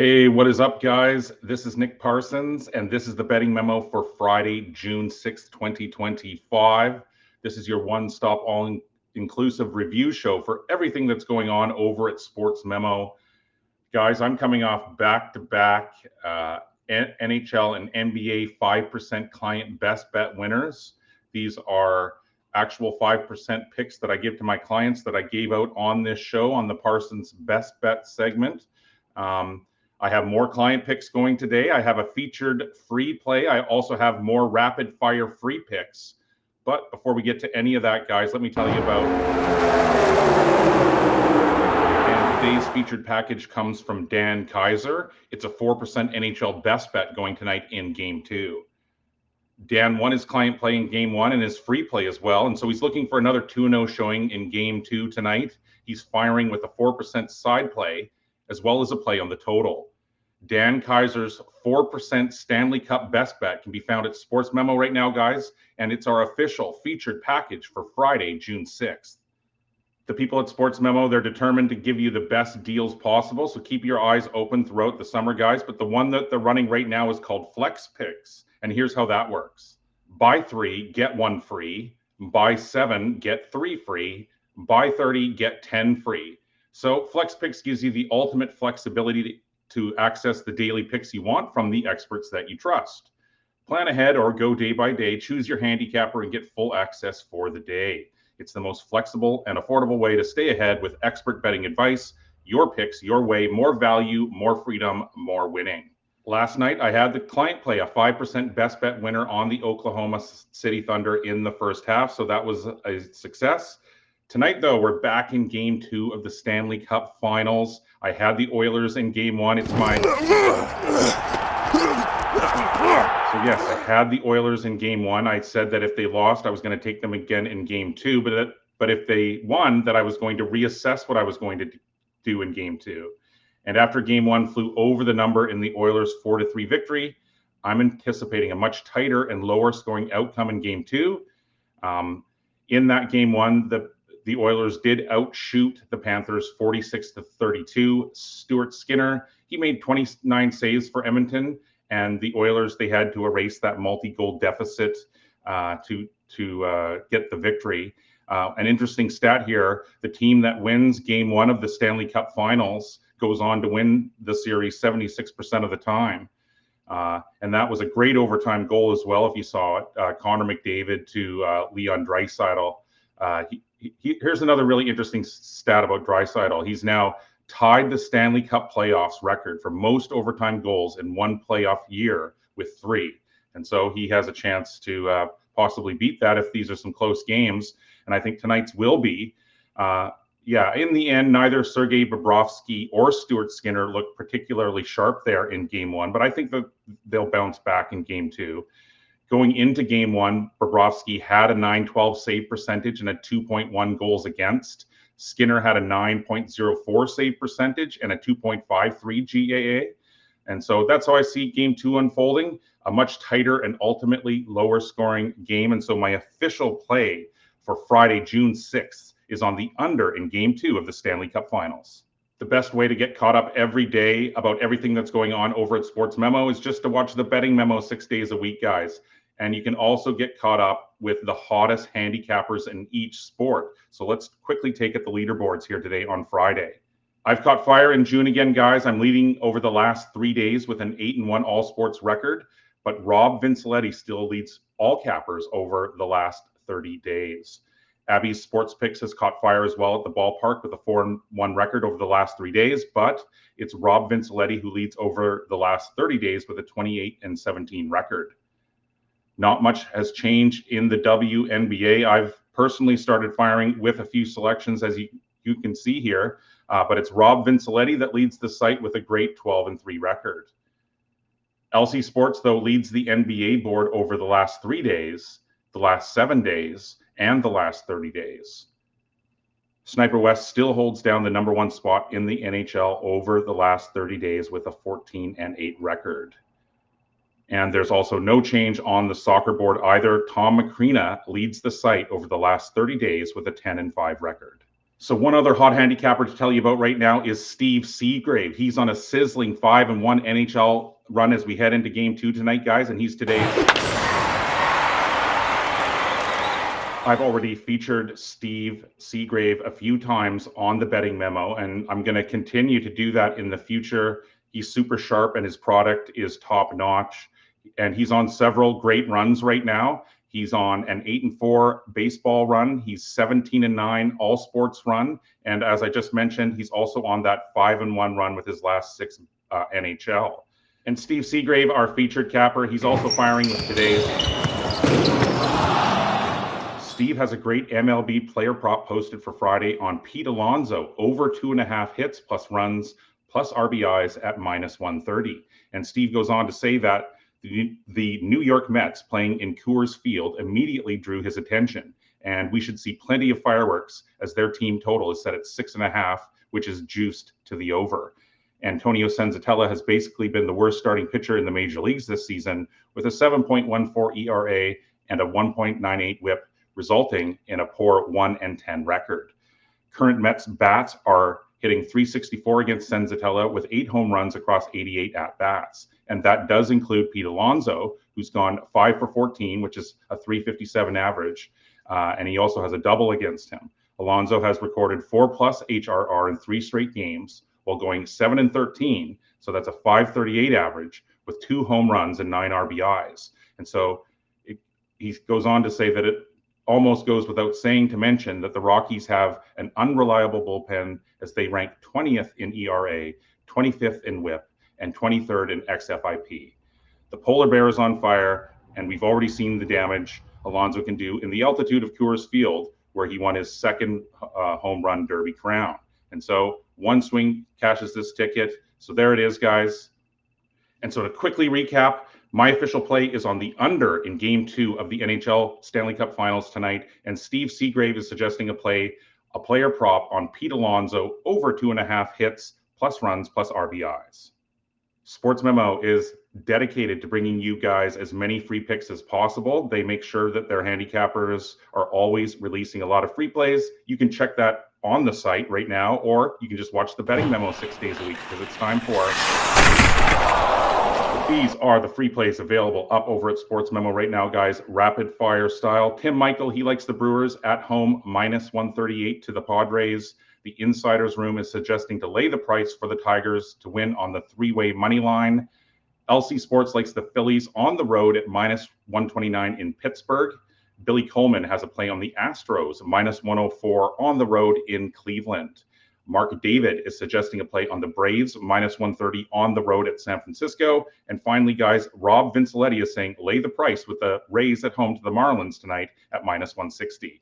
Hey, what is up, guys? This is Nick Parsons, and this is the Betting Memo for Friday, June 6th, 2025. This is your one-stop, all-inclusive review show for everything that's going on over at Sports Memo. Guys, I'm coming off back-to-back NHL and NBA 5% client best bet winners. These are actual 5% picks that I give to my clients that I gave out on this show on the Parsons Best Bet segment. I have more client picks going today. I have a featured free play. I also have more rapid fire free picks. But before we get to any of that, guys, let me tell you about. And today's featured package comes from Dan Kaiser. It's a 4% NHL best bet going tonight in Game 2. Dan won his client play in Game 1 and his free play as well. And so he's looking for another 2-0 showing in Game 2 tonight. He's firing with a 4% side play as well as a play on the total. Dan Kaiser's 4% Stanley Cup best bet can be found at Sports Memo right now, guys, and it's our official featured package for Friday, June 6th. The people at Sports Memo, they're determined to give you the best deals possible, so keep your eyes open throughout the summer, guys, but the one that they're running right now is called Flex Picks, and here's how that works. Buy 3, get 1 free. Buy 7, get 3 free. Buy 30, get 10 free. So Flex Picks gives you the ultimate flexibility to access the daily picks you want from the experts that you trust. Plan ahead or go day by day, choose your handicapper and get full access for the day. It's the most flexible and affordable way to stay ahead with expert betting advice, your picks, your way, more value, more freedom, more winning. Last night, I had the client play a 5% best bet winner on the Oklahoma City Thunder in the first half, so that was a success. Tonight, though, we're back in Game 2 of the Stanley Cup Finals. I had the Oilers in Game 1. It's mine. So yes, I had the Oilers in Game 1. I said that if they lost, I was going to take them again in Game 2. But if they won, that I was going to reassess what I was going to do in Game 2. And after Game 1 flew over the number in the Oilers' 4-3 victory, I'm anticipating a much tighter and lower scoring outcome in Game 2. In that Game 1, the Oilers did outshoot the Panthers 46-32. Stuart Skinner, he made 29 saves for Edmonton, and the Oilers, they had to erase that multi-goal deficit to get the victory. An interesting stat here, the team that wins Game 1 of the Stanley Cup Finals goes on to win the series 76% of the time. And that was a great overtime goal as well, if you saw it. Connor McDavid to Leon Draisaitl. Here's another really interesting stat about Draisaitl. He's now tied the Stanley Cup playoffs record for most overtime goals in one playoff year with 3. And so he has a chance to possibly beat that if these are some close games. And I think tonight's will be. In the end, neither Sergei Bobrovsky or Stuart Skinner looked particularly sharp there in Game 1, but I think that they'll bounce back in Game 2. Going into Game 1, Bobrovsky had a .912 save percentage and a 2.1 goals against. Skinner had a 9.04 save percentage and a 2.53 GAA. And so that's how I see Game 2 unfolding, a much tighter and ultimately lower scoring game. And so my official play for Friday, June 6th is on the under in Game 2 of the Stanley Cup Finals. The best way to get caught up every day about everything that's going on over at Sports Memo is just to watch the Betting Memo 6 days a week, guys. And you can also get caught up with the hottest handicappers in each sport. So let's quickly take at the leaderboards here today on Friday. I've caught fire in June again, guys. I'm leading over the last 3 days with an 8-1 all sports record, but Rob Vincelletti still leads all cappers over the last 30 days. Abby's Sports Picks has caught fire as well at the ballpark with a 4-1 record over the last 3 days, but it's Rob Vincelletti who leads over the last 30 days with a 28-17 record. Not much has changed in the WNBA. I've personally started firing with a few selections, as you can see here, but it's Rob Vincelletti that leads the site with a great 12-3 record. LC Sports, though, leads the NBA board over the last 3 days, the last 7 days, and the last 30 days. Sniper West still holds down the #1 spot in the NHL over the last 30 days with a 14-8 record. And there's also no change on the soccer board either. Tom Macrina leads the site over the last 30 days with a 10-5 record. So one other hot handicapper to tell you about right now is Steve Seagrave. He's on a sizzling 5-1 NHL run as we head into Game 2 tonight, guys, and he's today's... I've already featured Steve Seagrave a few times on the Betting Memo, and I'm going to continue to do that in the future. He's super sharp, and his product is top notch, and he's on several great runs right now. He's on an 8-4 baseball run. He's 17-9 all sports run. And as I just mentioned, he's also on that 5-1 run with his last 6 NHL. And Steve Seagrave, our featured capper, he's also firing with today's... Steve has a great MLB player prop posted for Friday on Pete Alonso, over 2.5 hits plus runs plus RBIs at -130. And Steve goes on to say that the New York Mets playing in Coors Field immediately drew his attention, and we should see plenty of fireworks as their team total is set at 6.5, which is juiced to the over. Antonio Senzatella has basically been the worst starting pitcher in the major leagues this season, with a 7.14 ERA and a 1.98 WHIP, resulting in a poor 1-10 record. Current Mets bats are hitting .364 against Senzatella with 8 home runs across 88 at-bats. And that does include Pete Alonso, who's gone 5 for 14, which is a .357 average. And he also has a double against him. Alonso has recorded 4+ HRR in 3 straight games, while going 7-13. So that's a .538 average with 2 home runs and 9 RBIs. And so he goes on to say that it almost goes without saying to mention that the Rockies have an unreliable bullpen as they rank 20th in ERA, 25th in WHIP, and 23rd in xFIP. The polar bear is on fire, and we've already seen the damage Alonso can do in the altitude of Coors Field, where he won his 2nd home run derby crown. And so one swing cashes this ticket. So there it is, guys. And so to quickly recap, my official play is on the under in Game 2 of the NHL Stanley Cup Finals tonight, and Steve Seagrave is suggesting a player prop on Pete Alonso over 2.5 hits plus runs plus RBIs. Sports Memo is dedicated to bringing you guys as many free picks as possible. They make sure that their handicappers are always releasing a lot of free plays. You can check that on the site right now, or you can just watch the Betting Memo 6 days a week, because it's time for... These are the free plays available up over at Sports Memo right now, guys. Rapid fire style. Tim Michael, he likes the Brewers at home -138 to the Padres. The Insiders Room is suggesting to lay the price for the Tigers to win on the 3-way money line. LC Sports likes the Phillies on the road at -129 in Pittsburgh. Billy Coleman has a play on the Astros -104 on the road in Cleveland. Mark David is suggesting a play on the Braves -130 on the road at San Francisco. And finally, guys, Rob Vincelletti is saying lay the price with the Rays at home to the Marlins tonight at -160.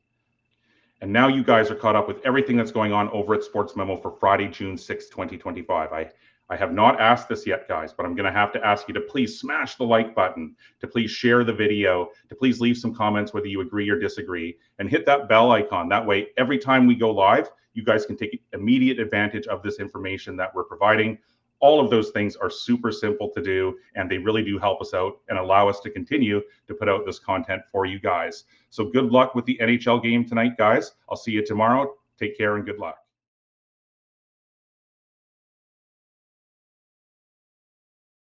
And now you guys are caught up with everything that's going on over at Sports Memo for Friday, June 6, 2025. I have not asked this yet, guys, but I'm going to have to ask you to please smash the like button, to please share the video, to please leave some comments whether you agree or disagree, and hit that bell icon. That way, every time we go live, you guys can take immediate advantage of this information that we're providing. All of those things are super simple to do, and they really do help us out and allow us to continue to put out this content for you guys. So good luck with the NHL game tonight, guys. I'll see you tomorrow. Take care and good luck.